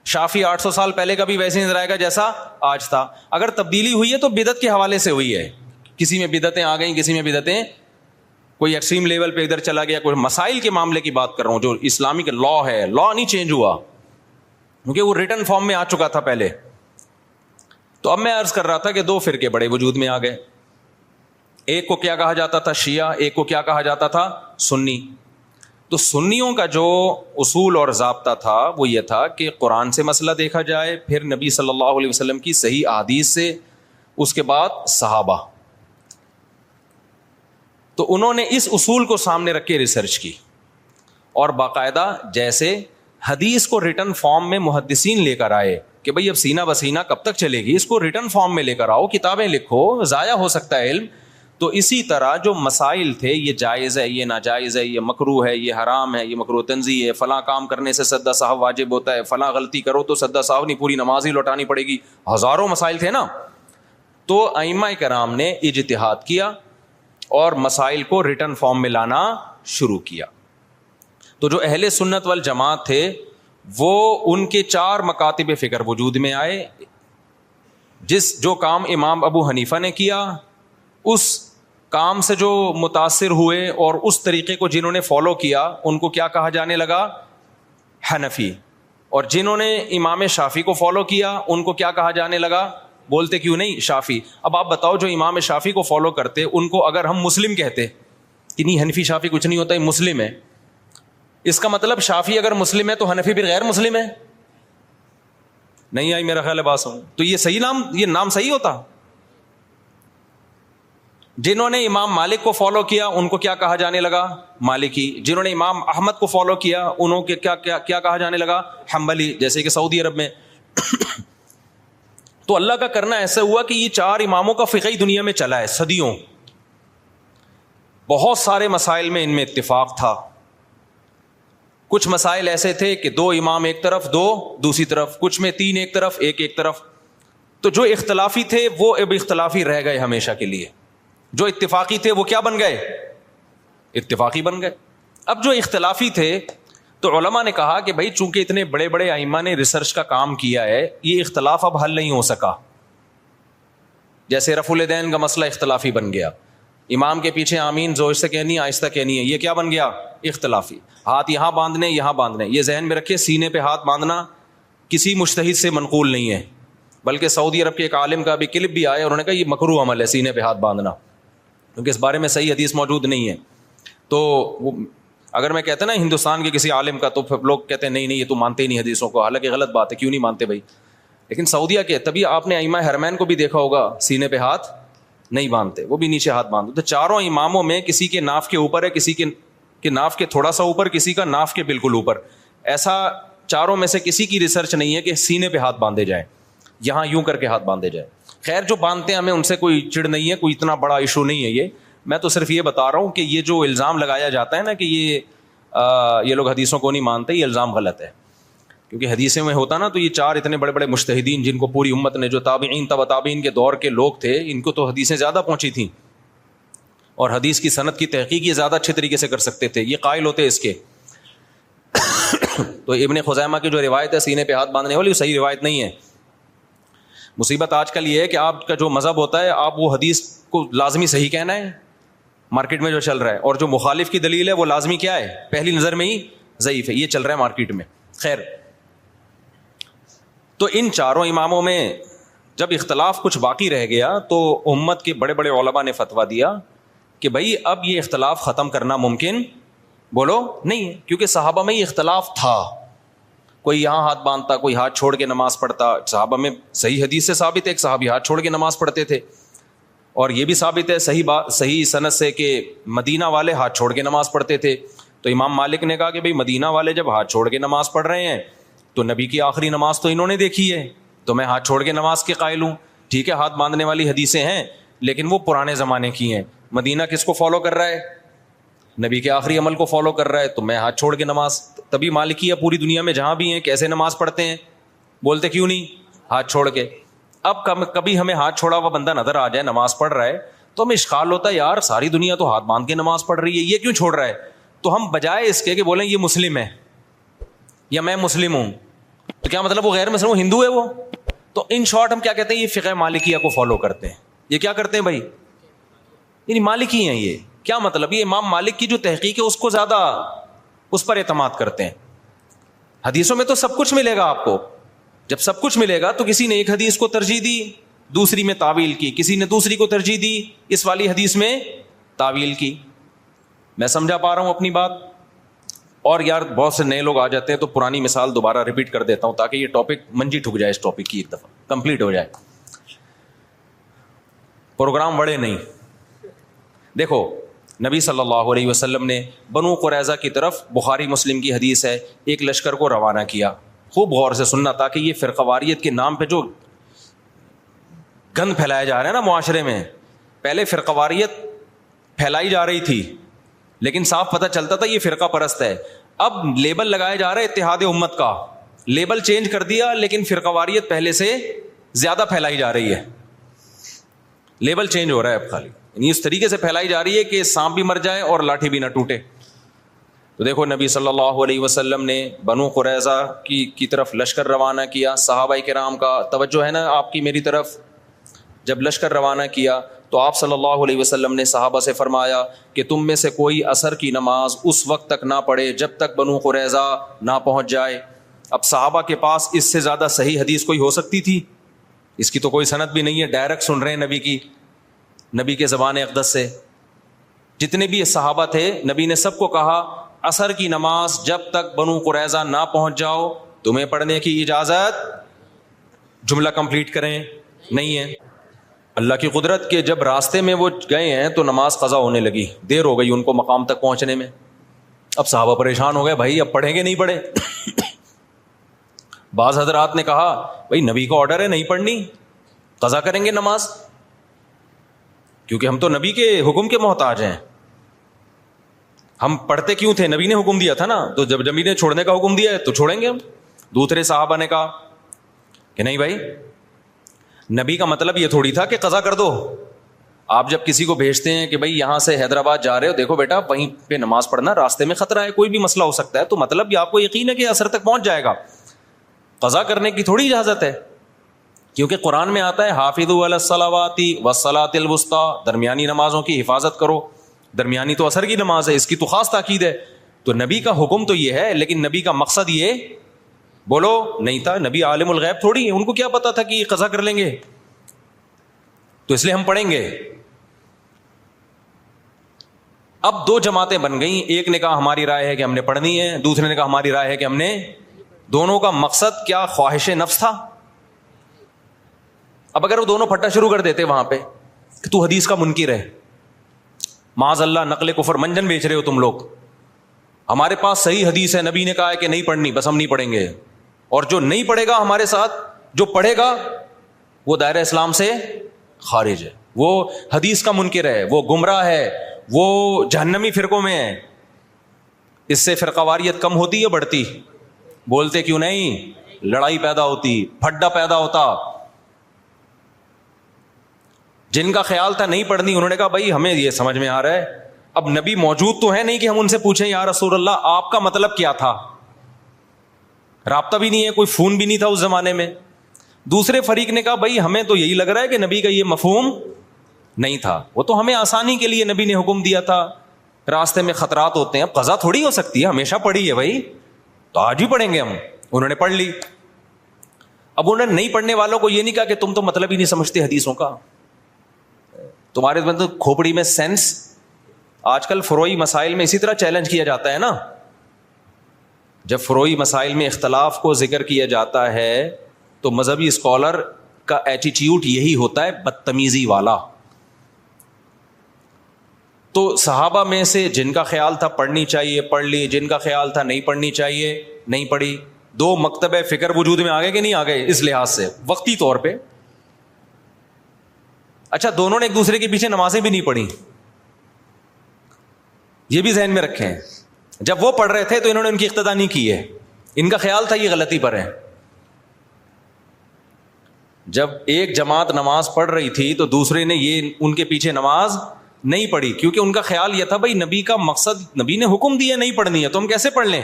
Speaker 1: شافعی 800 سال پہلے کا بھی ویسے ہی نظر آئے گا جیسا آج تھا. اگر تبدیلی ہوئی ہے تو بدعت کے حوالے سے ہوئی ہے, کسی میں بدعتیں آ گئیں, کسی میں بدعتیں کوئی ایکسٹریم لیول پہ ادھر چلا گیا. کوئی مسائل کے معاملے کی بات کر رہا ہوں, جو اسلامک لا ہے, لا نہیں چینج ہوا کیونکہ وہ ریٹن فارم میں آ چکا تھا پہلے. تو اب میں عرض کر رہا تھا کہ دو فرقے بڑے وجود میں آ گئے. ایک کو کیا کہا جاتا تھا؟ شیعہ. ایک کو کیا کہا جاتا تھا؟ سنی. تو سنیوں کا جو اصول اور ضابطہ تھا وہ یہ تھا کہ قرآن سے مسئلہ دیکھا جائے, پھر نبی صلی اللہ علیہ وسلم کی صحیح احادیث سے, اس کے بعد صحابہ. تو انہوں نے اس اصول کو سامنے رکھ کے ریسرچ کی, اور باقاعدہ جیسے حدیث کو ریٹن فارم میں محدثین لے کر آئے کہ بھئی اب سینہ بسینہ کب تک چلے گی, اس کو ریٹن فارم میں لے کر آؤ, کتابیں لکھو, ضائع ہو سکتا ہے علم. تو اسی طرح جو مسائل تھے, یہ جائز ہے, یہ ناجائز ہے, یہ مکروہ ہے, یہ حرام ہے, یہ مکروہ تنزیہ ہے, فلاں کام کرنے سے سدا صاحب واجب ہوتا ہے, فلاں غلطی کرو تو سدا صاحب نہیں پوری نماز ہی لوٹانی پڑے گی, ہزاروں مسائل تھے نا. تو ائمہ کرام نے اجتہاد کیا اور مسائل کو ریٹن فارم میں لانا شروع کیا. تو جو اہل سنت والجماعت تھے وہ ان کے 4 مکاتب فکر وجود میں آئے. جو کام امام ابو حنیفہ نے کیا, اس کام سے جو متاثر ہوئے اور اس طریقے کو جنہوں نے فالو کیا ان کو کیا کہا جانے لگا؟ حنفی. اور جنہوں نے امام شافعی کو فالو کیا ان کو کیا کہا جانے لگا؟ بولتے کیوں نہیں؟ شافعی. اب آپ بتاؤ جو امام شافعی کو فالو کرتے ان کو اگر ہم مسلم کہتے کہ نہیں حنفی شافعی کچھ نہیں ہوتا, یہ مسلم ہے, اس کا مطلب شافعی اگر مسلم ہے تو حنفی بھی غیر مسلم ہے؟ نہیں آئی میرا خیال ہے بات سن. تو یہ نام صحیح ہوتا؟ جنہوں نے امام مالک کو فالو کیا ان کو کیا کہا جانے لگا؟ مالکی. جنہوں نے امام احمد کو فالو کیا انہوں کے کیا کہا جانے لگا؟ حنبلی, جیسے کہ سعودی عرب میں. تو اللہ کا کرنا ایسا ہوا کہ یہ 4 اماموں کا فقہی دنیا میں چلا ہے صدیوں. بہت سارے مسائل میں ان میں اتفاق تھا. کچھ مسائل ایسے تھے کہ 2 امام ایک طرف, 2 دوسری طرف, کچھ میں 3 ایک طرف, ایک طرف. تو جو اختلافی تھے وہ اب اختلافی رہ گئے ہمیشہ کے لیے, جو اتفاقی تھے وہ کیا بن گئے؟ اتفاقی بن گئے. اب جو اختلافی تھے تو علماء نے کہا کہ بھائی چونکہ اتنے بڑے بڑے ائمہ نے ریسرچ کا کام کیا ہے, یہ اختلاف اب حل نہیں ہو سکا. جیسے رفع الیدین کا مسئلہ اختلافی بن گیا, امام کے پیچھے آمین زور سے کہنی آہستہ کہنی ہے, یہ کیا بن گیا؟ اختلافی. ہاتھ یہاں باندھنے یہاں باندھنے, یہ ذہن میں رکھے سینے پہ ہاتھ باندھنا کسی مجتہد سے منقول نہیں ہے، بلکہ سعودی عرب کے ایک عالم کا بھی کلپ بھی آیا، انہوں نے کہا یہ مکروہ عمل ہے سینے پہ ہاتھ باندھنا، کیونکہ اس بارے میں صحیح حدیث موجود نہیں ہے. تو اگر میں کہتا نا ہندوستان کے کسی عالم کا، تو پھر لوگ کہتے ہیں نہیں یہ تو مانتے ہی نہیں حدیثوں کو، حالانکہ غلط بات ہے، کیوں نہیں مانتے بھائی. لیکن سعودیہ کے، تبھی آپ نے ائمہ حرمین کو بھی دیکھا ہوگا سینے پہ ہاتھ نہیں باندھتے، وہ بھی نیچے ہاتھ باندھتے. تو چاروں اماموں میں کسی کے ناف کے اوپر ہے، کسی کے ناف کے تھوڑا سا اوپر، کسی کا ناف کے بالکل اوپر. ایسا چاروں میں سے کسی کی ریسرچ نہیں ہے کہ سینے پہ ہاتھ باندھے جائیں، یہاں یوں کر کے ہاتھ باندھے جائیں. خیر جو باندھتے ہیں ہمیں ان سے کوئی چڑ نہیں ہے، کوئی اتنا بڑا ایشو نہیں ہے یہ. میں تو صرف یہ بتا رہا ہوں کہ یہ جو الزام لگایا جاتا ہے نا کہ یہ لوگ حدیثوں کو نہیں مانتے، یہ الزام غلط ہے. کیونکہ حدیثوں میں ہوتا نا تو یہ چار اتنے بڑے بڑے مجتہدین جن کو پوری امت نے، جو تابعین تبع تابعین کے دور کے لوگ تھے، ان کو تو حدیثیں زیادہ پہنچی تھیں اور حدیث کی سند کی تحقیق یہ زیادہ اچھے طریقے سے کر سکتے تھے، یہ قائل ہوتے اس کے. تو ابن خزیمہ کی جو روایت ہے سینے پہ ہاتھ باندھنے والی، وہ صحیح روایت نہیں ہے. مصیبت آج کل یہ ہے کہ آپ کا جو مذہب ہوتا ہے، آپ وہ حدیث کو لازمی صحیح کہنا ہے مارکیٹ میں جو چل رہا ہے، اور جو مخالف کی دلیل ہے وہ لازمی کیا ہے، پہلی نظر میں ہی ضعیف ہے. یہ چل رہا ہے مارکیٹ میں. خیر، تو ان چاروں اماموں میں جب اختلاف کچھ باقی رہ گیا تو امت کے بڑے بڑے علماء نے فتویٰ دیا کہ بھائی اب یہ اختلاف ختم کرنا ممکن بولو نہیں ہے، کیونکہ صحابہ میں یہ اختلاف تھا. کوئی یہاں ہاتھ باندھتا، کوئی ہاتھ چھوڑ کے نماز پڑھتا. صحابہ میں صحیح حدیث سے ثابت ہے ایک صحابی ہاتھ چھوڑ کے نماز پڑھتے تھے، اور یہ بھی ثابت ہے صحیح سند سے کہ مدینہ والے ہاتھ چھوڑ کے نماز پڑھتے تھے. تو امام مالک نے کہا کہ بھئی مدینہ والے جب ہاتھ چھوڑ کے نماز پڑھ رہے ہیں تو نبی کی آخری نماز تو انہوں نے دیکھی ہے، تو میں ہاتھ چھوڑ کے نماز کے قائل ہوں. ٹھیک ہے، ہاتھ باندھنے والی حدیثیں ہیں لیکن وہ پرانے زمانے کی ہیں. مدینہ کس کو فالو کر رہا ہے؟ نبی کے آخری عمل کو فالو کر رہا ہے، تو میں ہاتھ چھوڑ کے نماز. تبھی مالکیہ پوری دنیا میں جہاں بھی ہیں کیسے نماز پڑھتے ہیں؟ بولتے کیوں نہیں؟ ہاتھ چھوڑ کے. اب کبھی ہمیں ہاتھ چھوڑا ہوا بندہ نظر آ جائے نماز پڑھ رہا ہے تو ہمیں اشکال ہوتا ہے، یار ساری دنیا تو ہاتھ باندھ کے نماز پڑھ رہی ہے، یہ کیوں چھوڑ رہا ہے؟ تو ہم بجائے اس کے کہ بولیں یہ مسلم ہے یا میں مسلم ہوں، تو کیا مطلب وہ غیر مسلم، وہ ہندو ہے وہ؟ تو ان شارٹ ہم کیا کہتے ہیں، یہ فقہ مالکیہ کو فالو کرتے ہیں. یہ کیا کرتے ہیں بھائی؟ یعنی مالکی ہیں. یہ کیا مطلب؟ یہ امام مالک کی جو تحقیق ہے اس کو زیادہ اس پر اعتماد کرتے ہیں. حدیثوں میں تو سب کچھ ملے گا آپ کو. جب سب کچھ ملے گا تو کسی نے ایک حدیث کو ترجیح دی، دوسری میں تعویل کی، کسی نے دوسری کو ترجیح دی، اس والی حدیث میں تعویل کی. میں سمجھا پا رہا ہوں اپنی بات؟ اور یار بہت سے نئے لوگ آ جاتے ہیں تو پرانی مثال دوبارہ ریپیٹ کر دیتا ہوں تاکہ یہ ٹاپک منجی ٹھک جائے، اس ٹاپک کی ایک دفعہ کمپلیٹ ہو جائے. پروگرام بڑے نہیں. دیکھو نبی صلی اللہ علیہ وسلم نے بنو قریظہ کی طرف، بخاری مسلم کی حدیث ہے، ایک لشکر کو روانہ کیا. خوب غور سے سننا تاکہ یہ فرقہ واریت کے نام پہ جو گند پھیلایا جا رہا ہے نا معاشرے میں، پہلے فرقہ واریت پھیلائی جا رہی تھی لیکن صاف پتہ چلتا تھا یہ فرقہ پرست ہے. اب لیبل لگایا جا رہا ہے اتحاد امت کا، لیبل چینج کر دیا لیکن فرقہ واریت پہلے سے زیادہ پھیلائی جا رہی ہے. لیبل چینج ہو رہا ہے اب خالی، یعنی اس طریقے سے پھیلائی جا رہی ہے کہ سانپ بھی مر جائے اور لاٹھی بھی نہ ٹوٹے. تو دیکھو نبی صلی اللہ علیہ وسلم نے بنو قریظہ کی طرف لشکر روانہ کیا. صحابہ کرام کا توجہ ہے نا آپ کی میری طرف. جب لشکر روانہ کیا تو آپ صلی اللہ علیہ وسلم نے صحابہ سے فرمایا کہ تم میں سے کوئی عصر کی نماز اس وقت تک نہ پڑھے جب تک بنو قریظہ نہ پہنچ جائے. اب صحابہ کے پاس اس سے زیادہ صحیح حدیث کوئی ہو سکتی تھی؟ اس کی تو کوئی سند بھی نہیں ہے، ڈائریکٹ سن رہے ہیں نبی کے زبان اقدس سے. جتنے بھی صحابہ تھے نبی نے سب کو کہا عصر کی نماز جب تک بنو قریظہ نہ پہنچ جاؤ تمہیں پڑھنے کی اجازت. جملہ کمپلیٹ کریں نہیں ہے. اللہ کی قدرت کے جب راستے میں وہ گئے ہیں تو نماز قضا ہونے لگی، دیر ہو گئی ان کو مقام تک پہنچنے میں. اب صحابہ پریشان ہو گئے، بھائی اب پڑھیں گے نہیں پڑھے؟ بعض حضرات نے کہا بھائی نبی کا آرڈر ہے نہیں پڑھنی، قضا کریں گے نماز، کیونکہ ہم تو نبی کے حکم کے محتاج ہیں. ہم پڑھتے کیوں تھے؟ نبی نے حکم دیا تھا نا، تو جب نبی نے چھوڑنے کا حکم دیا ہے تو چھوڑیں گے ہم. دوسرے صحابہ نے کہا کہ نہیں بھائی، نبی کا مطلب یہ تھوڑی تھا کہ قضا کر دو. آپ جب کسی کو بھیجتے ہیں کہ بھائی یہاں سے حیدرآباد جا رہے ہو، دیکھو بیٹا وہیں پہ نماز پڑھنا، راستے میں خطرہ ہے، کوئی بھی مسئلہ ہو سکتا ہے، تو مطلب یہ آپ کو یقین ہے کہ عصر تک پہنچ جائے گا. قضا کرنے کی تھوڑی اجازت ہے، کیونکہ قرآن میں آتا ہے حافظوا علی الصلوات والصلاۃ الوسطی، درمیانی نمازوں کی حفاظت کرو. درمیانی تو عصر کی نماز ہے، اس کی تو خاص تاکید ہے. تو نبی کا حکم تو یہ ہے لیکن نبی کا مقصد یہ بولو نہیں تھا. نبی عالم الغیب تھوڑی ہے, ان کو کیا پتا تھا کہ یہ قضا کر لیں گے, تو اس لیے ہم پڑھیں گے. اب دو جماعتیں بن گئیں, ایک نے کہا ہماری رائے ہے کہ ہم نے پڑھنی ہے, دوسرے نے کہا ہماری رائے ہے کہ ہم نے. دونوں کا مقصد کیا, خواہش نفس تھا. اب اگر وہ دونوں پھٹا شروع کر دیتے وہاں پہ کہ تو حدیث کا منکر ہے, معاذ اللہ نقل کفر منجن بیچ رہے ہو تم لوگ, ہمارے پاس صحیح حدیث ہے, نبی نے کہا ہے کہ نہیں پڑھنی, بس ہم نہیں پڑھیں گے, اور جو نہیں پڑھے گا ہمارے ساتھ, جو پڑھے گا وہ دائرہ اسلام سے خارج ہے, وہ حدیث کا منکر ہے, وہ گمراہ ہے, وہ جہنمی فرقوں میں ہے. اس سے فرقہ واریت کم ہوتی یا بڑھتی؟ بولتے کیوں نہیں؟ لڑائی پیدا ہوتی, پھڈا پیدا ہوتا. جن کا خیال تھا نہیں پڑھنی, انہوں نے کہا بھائی ہمیں یہ سمجھ میں آ رہا ہے, اب نبی موجود تو ہے نہیں کہ ہم ان سے پوچھیں یا رسول اللہ آپ کا مطلب کیا تھا. رابطہ بھی نہیں ہے, کوئی فون بھی نہیں تھا اس زمانے میں. دوسرے فریق نے کہا بھائی ہمیں تو یہی لگ رہا ہے کہ نبی کا یہ مفہوم نہیں تھا, وہ تو ہمیں آسانی کے لیے نبی نے حکم دیا تھا, راستے میں خطرات ہوتے ہیں, اب قضا تھوڑی ہو سکتی ہے, ہمیشہ پڑھی ہے بھائی, تو آج بھی پڑھیں گے ہم. انہوں نے پڑھ لی. اب انہوں نے نہیں پڑھنے والوں کو یہ نہیں کہا کہ تم تو مطلب ہی نہیں سمجھتے حدیثوں کا, تمہارے مطلب کھوپڑی میں سینس. آج کل فروئی مسائل میں اسی طرح چیلنج کیا جاتا ہے نا, جب فروئی مسائل میں اختلاف کو ذکر کیا جاتا ہے تو مذہبی اسکالر کا ایٹیٹیوڈ یہی ہوتا ہے, بدتمیزی والا. تو صحابہ میں سے جن کا خیال تھا پڑھنی چاہیے پڑھ لی, جن کا خیال تھا نہیں پڑھنی چاہیے نہیں پڑھی. دو مکتب فکر وجود میں آ گئے کہ نہیں آ گئے اس لحاظ سے وقتی طور پہ. اچھا, دونوں نے ایک دوسرے کے پیچھے نمازیں بھی نہیں پڑھی, یہ بھی ذہن میں رکھیں. جب وہ پڑھ رہے تھے تو انہوں نے ان کی اقتدا نہیں کی ہے, ان کا خیال تھا یہ غلطی پر ہے. جب ایک جماعت نماز پڑھ رہی تھی تو دوسرے نے یہ ان کے پیچھے نماز نہیں پڑھی, کیونکہ ان کا خیال یہ تھا بھائی نبی کا مقصد, نبی نے حکم دیا نہیں پڑھنی ہے تو ہم کیسے پڑھ لیں.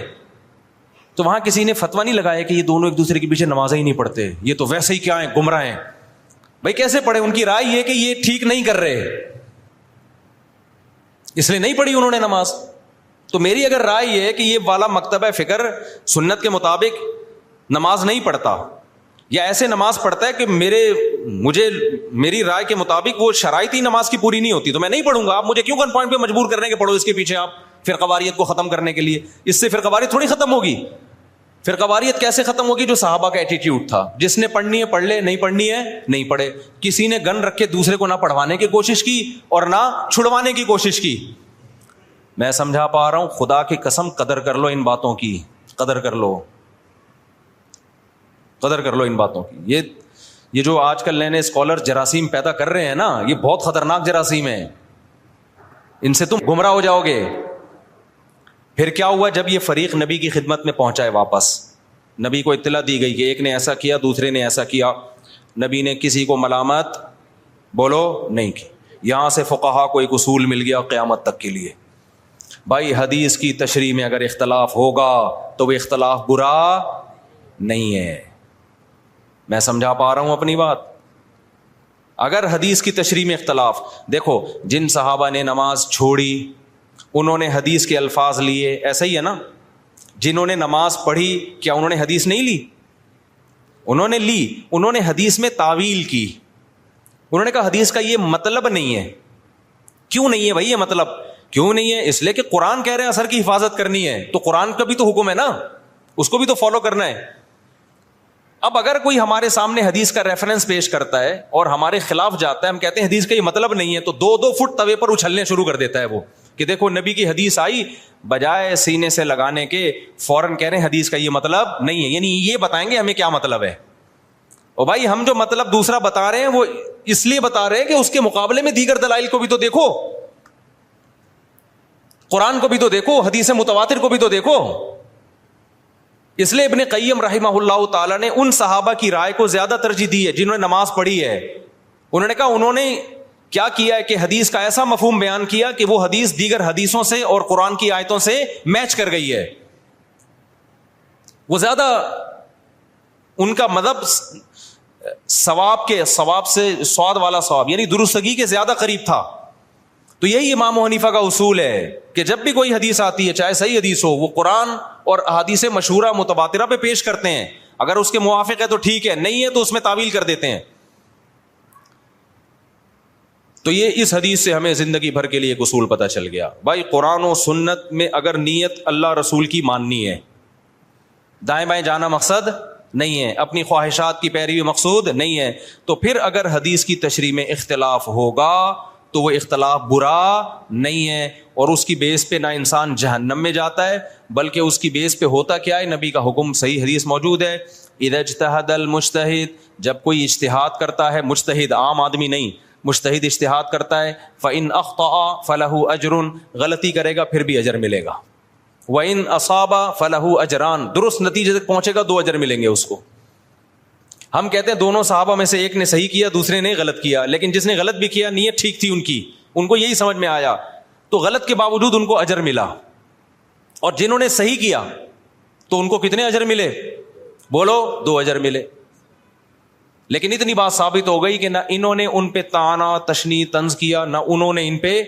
Speaker 1: تو وہاں کسی نے فتویٰ نہیں لگایا کہ یہ دونوں ایک دوسرے کے پیچھے نمازیں ہی نہیں پڑھتے, یہ تو ویسے ہی کیا ہیں, گمراہ ہیں. بھائی کیسے پڑھے, ان کی رائے یہ کہ یہ ٹھیک نہیں کر رہے, اس لیے نہیں پڑھی انہوں نے نماز. تو میری اگر رائے یہ ہے کہ یہ والا مکتبہ فکر سنت کے مطابق نماز نہیں پڑھتا, یا ایسے نماز پڑھتا ہے کہ میری رائے کے مطابق وہ شرائط ہی نماز کی پوری نہیں ہوتی, تو میں نہیں پڑھوں گا. آپ مجھے کیوں گن پوائنٹ پہ مجبور کر رہے ہیں کہ پڑھو اس کے پیچھے آپ, فرقہ واریت کو ختم کرنے کے لیے. اس سے فرقہ واریت تھوڑی ختم ہوگی. فرقہ واریت کیسے ختم ہوگی؟ جو صحابہ کا ایٹیٹیوڈ تھا, جس نے پڑھنی ہے پڑھ لے, نہیں پڑھنی ہے نہیں پڑھے. کسی نے گن رکھ کے دوسرے کو نہ پڑھوانے کی کوشش کی اور نہ چھڑوانے کی کوشش کی. میں سمجھا پا رہا ہوں, خدا کی قسم قدر کر لو ان باتوں کی, قدر کر لو, قدر کر لو ان باتوں کی. یہ جو آج کل نئے نئے اسکالر جراثیم پیدا کر رہے ہیں نا, یہ بہت خطرناک جراثیم ہے, ان سے تم گمراہ ہو جاؤ گے. پھر کیا ہوا جب یہ فریق نبی کی خدمت میں پہنچا ہے واپس, نبی کو اطلاع دی گئی کہ ایک نے ایسا کیا دوسرے نے ایسا کیا, نبی نے کسی کو ملامت بولو نہیں کی. یہاں سے فقہا کو ایک اصول مل گیا قیامت تک کے لیے, بھائی حدیث کی تشریح میں اگر اختلاف ہوگا تو وہ اختلاف برا نہیں ہے. میں سمجھا پا رہا ہوں اپنی بات. اگر حدیث کی تشریح میں اختلاف, دیکھو جن صحابہ نے نماز چھوڑی انہوں نے حدیث کے الفاظ لیے, ایسا ہی ہے نا. جنہوں نے نماز پڑھی کیا انہوں نے حدیث نہیں لی؟ انہوں نے لی. انہوں نے حدیث میں تعویل کی, انہوں نے کہا حدیث کا یہ مطلب نہیں ہے. کیوں نہیں ہے بھائی یہ مطلب؟ کیوں نہیں ہے؟ اس لیے کہ قرآن کہہ رہے ہیں اثر کی حفاظت کرنی ہے, تو قرآن کا بھی تو حکم ہے نا, اس کو بھی تو فالو کرنا ہے. اب اگر کوئی ہمارے سامنے حدیث کا ریفرنس پیش کرتا ہے اور ہمارے خلاف جاتا ہے, ہم کہتے ہیں حدیث کا یہ مطلب نہیں ہے, تو 2-2 فٹ توے پر اچھلنے شروع کر دیتا ہے وہ کہ دیکھو نبی کی حدیث آئی, بجائے سینے سے لگانے کے فوراً کہہ رہے ہیں حدیث کا یہ مطلب نہیں ہے. یعنی یہ بتائیں گے ہمیں کیا مطلب ہے. اور بھائی ہم جو مطلب دوسرا بتا رہے ہیں وہ اس لیے بتا رہے ہیں کہ اس کے مقابلے میں دیگر دلائل کو بھی تو دیکھو, قرآن کو بھی تو دیکھو, حدیث متواتر کو بھی تو دیکھو. اس لیے ابن قیم رحمہ اللہ تعالیٰ نے ان صحابہ کی رائے کو زیادہ ترجیح دی ہے جنہوں نے نماز پڑھی ہے. انہوں نے کہا انہوں نے کیا کیا ہے کہ حدیث کا ایسا مفہوم بیان کیا کہ وہ حدیث دیگر حدیثوں سے اور قرآن کی آیتوں سے میچ کر گئی ہے. وہ زیادہ ان کا مذہب ثواب سے سواد والا ثواب یعنی درستگی کے زیادہ قریب تھا. تو یہی امام حنیفہ کا اصول ہے کہ جب بھی کوئی حدیث آتی ہے چاہے صحیح حدیث ہو, وہ قرآن اور احادیث مشہورہ متواترہ پہ پیش کرتے ہیں. اگر اس کے موافق ہے تو ٹھیک ہے, نہیں ہے تو اس میں تعویل کر دیتے ہیں. تو یہ اس حدیث سے ہمیں زندگی بھر کے لیے ایک اصول پتہ چل گیا. بھائی قرآن و سنت میں اگر نیت اللہ رسول کی ماننی ہے, دائیں بائیں جانا مقصد نہیں ہے, اپنی خواہشات کی پیروی مقصود نہیں ہے, تو پھر اگر حدیث کی تشریح میں اختلاف ہوگا تو وہ اختلاف برا نہیں ہے, اور اس کی بیس پہ نہ انسان جہنم میں جاتا ہے, بلکہ اس کی بیس پہ ہوتا کیا ہے, نبی کا حکم صحیح حدیث موجود ہے, اذا اجتہد المجتہد, جب کوئی اجتہاد کرتا ہے, مجتہد عام آدمی نہیں, مجتہد اجتہاد کرتا ہے, فإن اخطأ فلہ اجر, غلطی کرے گا پھر بھی اجر ملے گا, وإن اصاب فلہ اجران, درست نتیجے تک پہنچے گا 2 اجر ملیں گے اس کو. ہم کہتے ہیں دونوں صحابہ میں سے ایک نے صحیح کیا دوسرے نے غلط کیا, لیکن جس نے غلط بھی کیا نیت ٹھیک تھی ان کی, ان کو یہی سمجھ میں آیا تو غلط کے باوجود ان کو اجر ملا, اور جنہوں نے صحیح کیا تو ان کو کتنے اجر ملے, بولو 2 اجر ملے. لیکن اتنی بات ثابت ہو گئی کہ نہ انہوں نے ان پہ طعنہ تشنیع طنز کیا, نہ انہوں نے ان پہ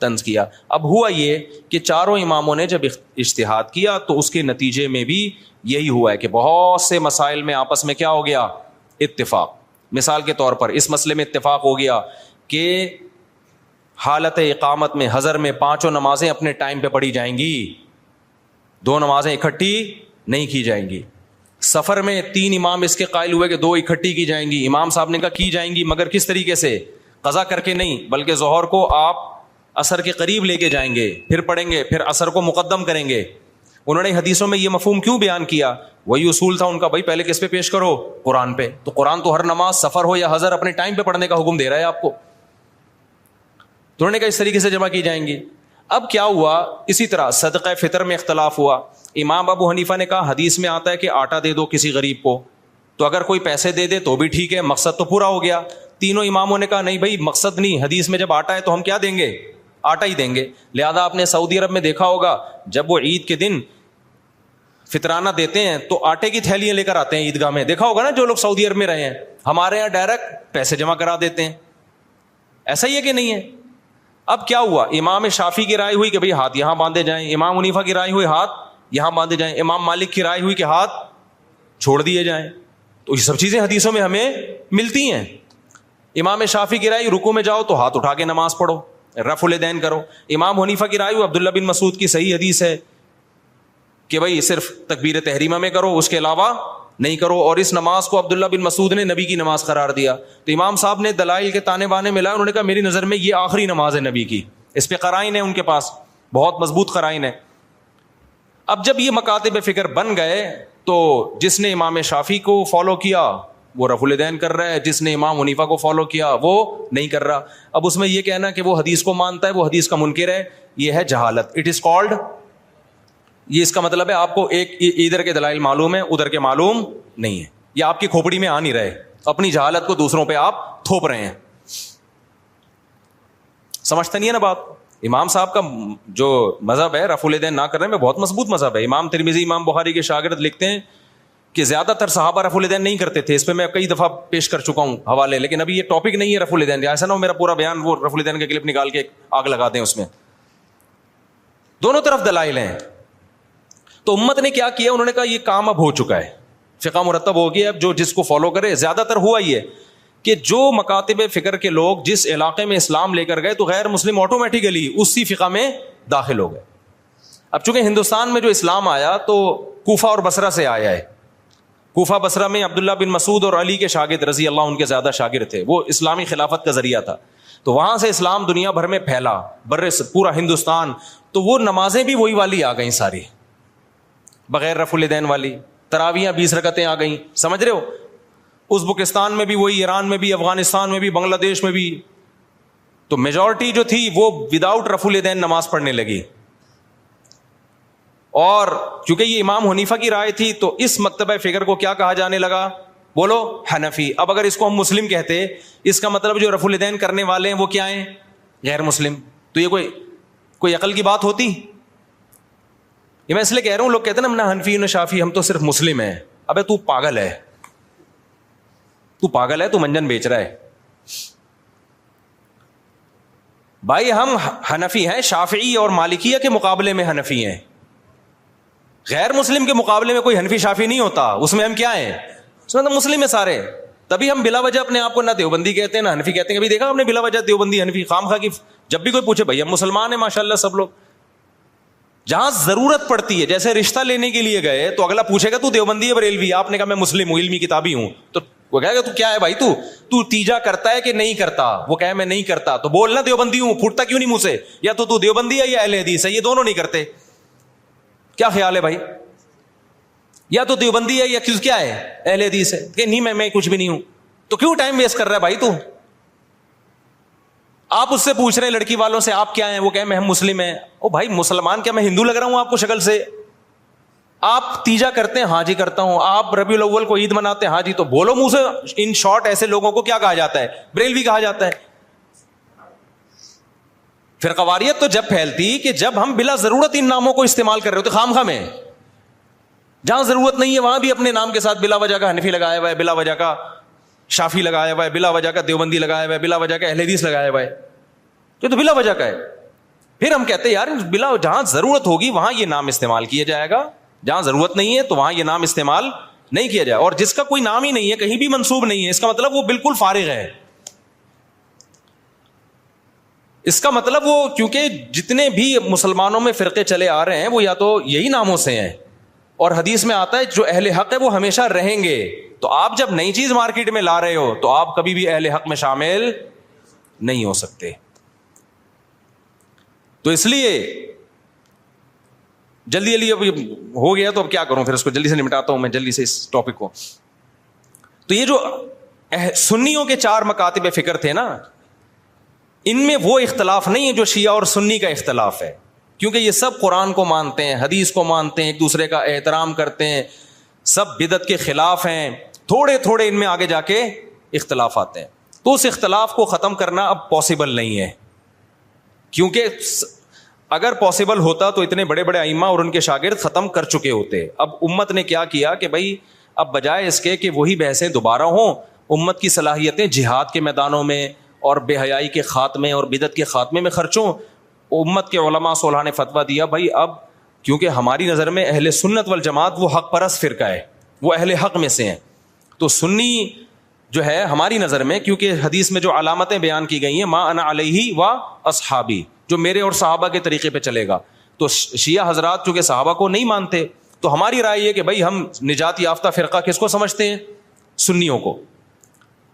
Speaker 1: طنز کیا. اب ہوا یہ کہ چاروں اماموں نے جب اجتہاد کیا تو اس کے نتیجے میں بھی یہی ہوا ہے کہ بہت سے مسائل میں آپس میں کیا ہو گیا, اتفاق. مثال کے طور پر اس مسئلے میں اتفاق ہو گیا کہ حالت اقامت میں حضر میں 5 نمازیں اپنے ٹائم پہ پڑھی جائیں گی, 2 نمازیں اکٹھی نہیں کی جائیں گی. سفر میں 3 امام اس کے قائل ہوئے کہ 2 اکٹھی کی جائیں گی, امام صاحب نے کہا کی جائیں گی, مگر کس طریقے سے, قضا کر کے نہیں, بلکہ ظہر کو آپ عصر کے قریب لے کے جائیں گے, پھر پڑھیں گے, پھر عصر کو مقدم کریں گے. انہوں نے حدیثوں میں یہ مفہوم کیوں بیان کیا, وہی اصول تھا ان کا, بھائی پہلے کس پہ پیش کرو, قرآن پہ. تو قرآن تو ہر نماز سفر ہو یا حضر اپنے ٹائم پہ پڑھنے کا حکم دے رہا ہے آپ کو, تو انہوں نے کہا اس طریقے سے جمع کی جائیں گی. اب کیا ہوا, اسی طرح صدقہ فطر میں اختلاف ہوا. امام ابو حنیفہ نے کہا حدیث میں آتا ہے کہ آٹا دے دو کسی غریب کو, تو اگر کوئی پیسے دے دے تو بھی ٹھیک ہے, مقصد تو پورا ہو گیا. تینوں اماموں نے کہا نہیں بھائی مقصد نہیں, حدیث میں جب آٹا ہے تو ہم کیا دیں گے, آٹا ہی دیں گے. لہذا آپ نے سعودی عرب میں دیکھا ہوگا جب وہ عید کے دن فطرانہ دیتے ہیں تو آٹے کی تھیلیاں لے کر آتے ہیں عیدگاہ میں, دیکھا ہوگا نا جو لوگ سعودی عرب میں رہے ہیں. ہمارے یہاں ڈائریکٹ پیسے جمع کرا دیتے ہیں, ایسا ہی ہے کہ نہیں ہے. اب کیا ہوا, امام شافعی کی رائے ہوئی کہ بھئی ہاتھ یہاں باندھے جائیں, امام حنیفہ کی رائے ہوئی ہاتھ یہاں باندھے جائیں, امام مالک کی رائے ہوئی کہ ہاتھ چھوڑ دیے جائیں. تو یہ سب چیزیں حدیثوں میں ہمیں ملتی ہیں. امام شافعی کی رائے رکوع میں جاؤ تو ہاتھ اٹھا کے نماز پڑھو, رفع الیدین کرو. امام حنیفہ کی رائے ہوئی عبداللہ بن مسعود کی صحیح حدیث ہے کہ بھئی صرف تکبیر تحریمہ میں کرو, اس کے علاوہ نہیں کرو, اور اس نماز کو عبداللہ بن مسعود نے نبی کی نماز قرار دیا. تو امام صاحب نے دلائل کے تانے بانے ملائے, انہوں نے کہا میری نظر میں یہ آخری نماز ہے نبی کی, اس پہ قرائن ہے ان کے پاس, بہت مضبوط قرائن ہے. اب جب یہ مکاتب فکر بن گئے تو جس نے امام شافعی کو فالو کیا وہ رفع الیدین کر رہا ہے, جس نے امام حنیفہ کو فالو کیا وہ نہیں کر رہا. اب اس میں یہ کہنا کہ وہ حدیث کو مانتا ہے وہ حدیث کا منکر ہے, یہ ہے جہالت. اٹ از کالڈ, یہ اس کا مطلب ہے آپ کو ایک ادھر کے دلائل معلوم ہے ادھر کے معلوم نہیں ہے, یہ آپ کی کھوپڑی میں آ نہیں رہے, اپنی جہالت کو دوسروں پہ آپ تھوپ رہے ہیں. سمجھتا نہیں ہے نا بات. امام صاحب کا جو مذہب ہے رفع الیدین نہ کرنے میں بہت مضبوط مذہب ہے. امام ترمذی امام بخاری کے شاگرد لکھتے ہیں کہ زیادہ تر صحابہ رفع الیدین نہیں کرتے تھے. اس پہ میں کئی دفعہ پیش کر چکا ہوں حوالے, لیکن ابھی یہ ٹاپک نہیں ہے رفع الیدین, ایسا نہ ہو میرا پورا بیان وہ رفع الیدین کا کلپ نکال کے آگ لگا دیں اس میں. دونوں طرف دلائل ہیں. تو امت نے کیا کیا, انہوں نے کہا یہ کام اب ہو چکا ہے, فقہ مرتب ہو گیا, اب جو جس کو فالو کرے. زیادہ تر ہوا یہ کہ جو مکاتب فکر کے لوگ جس علاقے میں اسلام لے کر گئے تو غیر مسلم آٹومیٹیکلی اسی فقہ میں داخل ہو گئے. اب چونکہ ہندوستان میں جو اسلام آیا تو کوفہ اور بصرہ سے آیا ہے. کوفہ بصرہ میں عبداللہ بن مسعود اور علی کے شاگرد رضی اللہ عنہ کے زیادہ شاگرد تھے, وہ اسلامی خلافت کا ذریعہ تھا. تو وہاں سے اسلام دنیا بھر میں پھیلا, پورا ہندوستان. تو وہ نمازیں بھی وہی والی آ گئیں ساری, بغیر رفع الیدین والی. تراویحیں 20 رکعتیں آ گئیں, سمجھ رہے ہو. ازبکستان میں بھی وہی, ایران میں بھی, افغانستان میں بھی, بنگلہ دیش میں بھی. تو میجورٹی جو تھی وہ وداؤٹ رفع الیدین نماز پڑھنے لگی. اور چونکہ یہ امام حنیفہ کی رائے تھی تو اس مکتبہ فکر کو کیا کہا جانے لگا, بولو حنفی. اب اگر اس کو ہم مسلم کہتے, اس کا مطلب جو رفع الیدین کرنے والے ہیں وہ کیا ہیں, غیر مسلم. تو یہ کوئی عقل کی بات ہوتی؟ یہ میں اس لیے کہہ رہا ہوں, لوگ کہتے ہیں نا حنفی نہ شافی, ہم تو صرف مسلم ہیں. ابے تو پاگل ہے, تو پاگل ہے, تو منجن بیچ رہا ہے. بھائی ہم حنفی ہیں, شافعی اور مالکیہ کے مقابلے میں حنفی ہیں. غیر مسلم کے مقابلے میں کوئی حنفی شافی نہیں ہوتا, اس میں ہم کیا ہیں, اس میں تو مسلم ہیں سارے. تبھی ہم بلا وجہ اپنے آپ کو نہ دیوبندی کہتے ہیں نہ حنفی کہتے ہیں. کبھی دیکھا ہم نے بلا وجہ دیوبندی حنفی خام خواہ کی؟ جب بھی کوئی پوچھے بھائی ہم مسلمان ہیں ماشاء اللہ سب لوگ. جہاں ضرورت پڑتی ہے, جیسے رشتہ لینے کے لیے گئے تو اگلا پوچھے گا تو دیوبندی ہے بریلوی؟ آپ نے کہا میں مسلم ہوں, علمی کتابی ہوں, تو وہ کہے گا تو کیا ہے بھائی, تو تیجا کرتا ہے کہ نہیں کرتا؟ وہ کہے میں نہیں کرتا, تو بولنا دیوبندی ہوں, پھوٹتا کیوں نہیں منہ سے؟ یا تو دیوبندی ہے یا اہل حدیث ہے, یہ دونوں نہیں کرتے. کیا خیال ہے بھائی؟ یا تو دیوبندی ہے یا کیا ہے, اہل حدیث ہے, کہ نہیں میں کچھ بھی نہیں ہوں. تو کیوں ٹائم ویسٹ کر رہا ہے بھائی تو؟ آپ اس سے پوچھ رہے ہیں لڑکی والوں سے آپ کیا ہیں, وہ کہیں میں ہم مسلم ہیں. او بھائی مسلمان کیا میں ہندو لگ رہا ہوں آپ کو شکل سے؟ آپ تیجا کرتے ہیں, ہاں جی کرتا ہوں. آپ ربیع الاول کو عید مناتے ہیں, ہاں جی, تو بولو منہ سے. ان شارٹ ایسے لوگوں کو کیا کہا جاتا ہے؟ بریلوی کہا جاتا ہے. فرقواریت تو جب پھیلتی کہ جب ہم بلا ضرورت ان ناموں کو استعمال کر رہے ہوتے خام خواہ میں. جہاں ضرورت نہیں ہے وہاں بھی اپنے نام کے ساتھ بلا وجہ کا حنفی لگایا ہوا ہے, بلا وجہ کا شافی لگایا ہوا ہے, بلا وجہ کا دیوبندی لگایا ہوا ہے, بلا وجہ کا اہل حدیث لگایا ہوا ہے. یہ تو بلا وجہ کا ہے. پھر ہم کہتے ہیں یار بلا جہاں ضرورت ہوگی وہاں یہ نام استعمال کیا جائے گا, جہاں ضرورت نہیں ہے تو وہاں یہ نام استعمال نہیں کیا جائے. اور جس کا کوئی نام ہی نہیں ہے, کہیں بھی منسوب نہیں ہے, اس کا مطلب وہ بالکل فارغ ہے. اس کا مطلب وہ, کیونکہ جتنے بھی مسلمانوں میں فرقے چلے آ رہے ہیں وہ یا تو یہی ناموں سے ہیں, اور حدیث میں آتا ہے جو اہل حق ہے وہ ہمیشہ رہیں گے. تو آپ جب نئی چیز مارکیٹ میں لا رہے ہو تو آپ کبھی بھی اہل حق میں شامل نہیں ہو سکتے. تو اس لیے جلدی جلدی اب ہو گیا تو اب کیا کروں, پھر اس کو جلدی سے نمٹاتا ہوں میں جلدی سے اس ٹاپک کو. تو یہ جو سنیوں کے 4 مکاتب فکر تھے نا, ان میں وہ اختلاف نہیں ہے جو شیعہ اور سنی کا اختلاف ہے, کیونکہ یہ سب قرآن کو مانتے ہیں, حدیث کو مانتے ہیں, ایک دوسرے کا احترام کرتے ہیں, سب بدعت کے خلاف ہیں. تھوڑے تھوڑے ان میں آگے جا کے اختلاف آتے ہیں. تو اس اختلاف کو ختم کرنا اب پاسبل نہیں ہے, کیونکہ اگر پاسبل ہوتا تو اتنے بڑے بڑے ائمہ اور ان کے شاگرد ختم کر چکے ہوتے. اب امت نے کیا کیا کہ بھائی اب بجائے اس کے کہ وہی بحثیں دوبارہ ہوں, امت کی صلاحیتیں جہاد کے میدانوں میں اور بے حیائی کے خاتمے اور بدعت کے خاتمے میں خرچوں. امت کے علماء صلحاء نے فتویٰ دیا بھائی اب کیونکہ ہماری نظر میں اہل سنت والجماعت وہ حق پرست فرقہ ہے, وہ اہل حق میں سے ہیں, تو سنی جو ہے ہماری نظر میں, کیونکہ حدیث میں جو علامتیں بیان کی گئی ہیں ما انا علیہ و اصحابی, جو میرے اور صحابہ کے طریقے پہ چلے گا, تو شیعہ حضرات چونکہ صحابہ کو نہیں مانتے, تو ہماری رائے یہ کہ بھائی ہم نجات یافتہ فرقہ کس کو سمجھتے ہیں؟ سنیوں کو.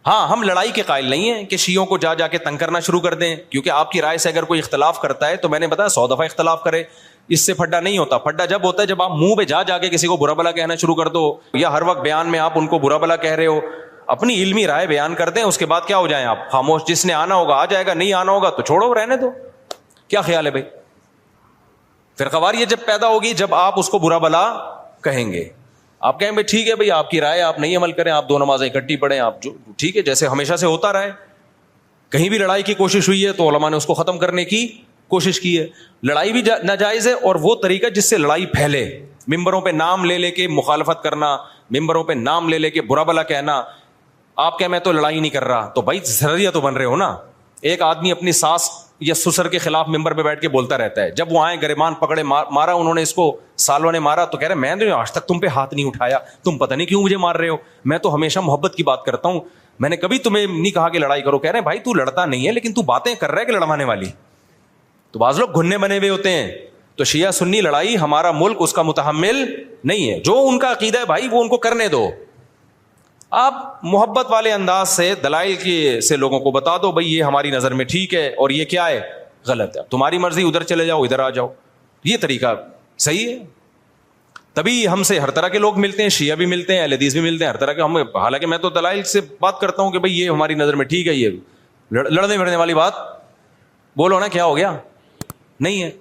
Speaker 1: ہاں ہم لڑائی کے قائل نہیں ہیں کہ شیعوں کو جا کے تنگ کرنا شروع کر دیں, کیونکہ آپ کی رائے سے اگر کوئی اختلاف کرتا ہے تو میں نے بتایا 100 دفعہ اختلاف کرے, اس سے پھڈا نہیں ہوتا. پھڈا جب ہوتا ہے جب آپ منہ پہ جا کے کسی کو برا بلا کہنا شروع کر دو, یا ہر وقت بیان میں آپ ان کو برا بلا کہہ رہے ہو. اپنی علمی رائے بیان کر دیں, اس کے بعد کیا ہو جائیں آپ خاموش, جس نے آنا ہوگا آ جائے گا, نہیں آنا ہوگا تو چھوڑو رہنے دو. کیا خیال ہے بھائی؟ فرقواریت جب پیدا ہوگی جب آپ اس کو برا بلا کہیں گے, آپ کہیں بھائی ٹھیک ہے بھائی آپ کی رائے, آپ نہیں عمل کریں, آپ 2 نمازیں اکٹھی پڑھیں, آپ جو ٹھیک ہے جیسے ہمیشہ سے ہوتا رہے. کہیں بھی لڑائی کی کوشش ہوئی ہے تو علماء نے اس کو ختم کرنے کی کوشش کی ہے. لڑائی بھی ناجائز ہے, اور وہ طریقہ جس سے لڑائی پھیلے, ممبروں پہ نام لے کے مخالفت کرنا, ممبروں پہ نام لے کے برا بلا کہنا. آپ کہ میں تو لڑائی نہیں کر رہا, تو بھائی ذریعہ تو بن رہے ہو نا. ایک آدمی اپنی ساس یا سسر کے خلاف ممبر پہ بیٹھ کے بولتا رہتا ہے, جب وہ آئے گریبان پکڑے مارا انہوں نے اس کو, سالوں نے مارا, تو کہہ رہے میں نے آج تک تم پہ ہاتھ نہیں اٹھایا, تم پتہ نہیں کیوں مجھے مار رہے ہو, میں تو ہمیشہ محبت کی بات کرتا ہوں, میں نے کبھی تمہیں نہیں کہا کہ لڑائی کرو. کہہ رہے ہیں بھائی تو لڑتا نہیں ہے لیکن تو باتیں کر رہا ہے کہ لڑوانے والی. تو بعض لوگ گھننے بنے ہوئے ہوتے ہیں. تو شیعہ سنی لڑائی ہمارا ملک اس کا متحمل نہیں ہے. جو ان کا عقیدہ ہے بھائی وہ ان کو کرنے دو. آپ محبت والے انداز سے دلائل کی سے لوگوں کو بتا دو بھائی یہ ہماری نظر میں ٹھیک ہے اور یہ کیا ہے غلط ہے, تمہاری مرضی, ادھر چلے جاؤ ادھر آ جاؤ, یہ طریقہ صحیح ہے. تبھی ہم سے ہر طرح کے لوگ ملتے ہیں, شیعہ بھی ملتے ہیں, اہل حدیث بھی ملتے ہیں, ہر طرح کے. ہم حالانکہ میں تو دلائل سے بات کرتا ہوں کہ بھائی یہ ہماری نظر میں ٹھیک ہے, یہ لڑنے بھڑنے والی بات بولو نا کیا ہو گیا, نہیں ہے.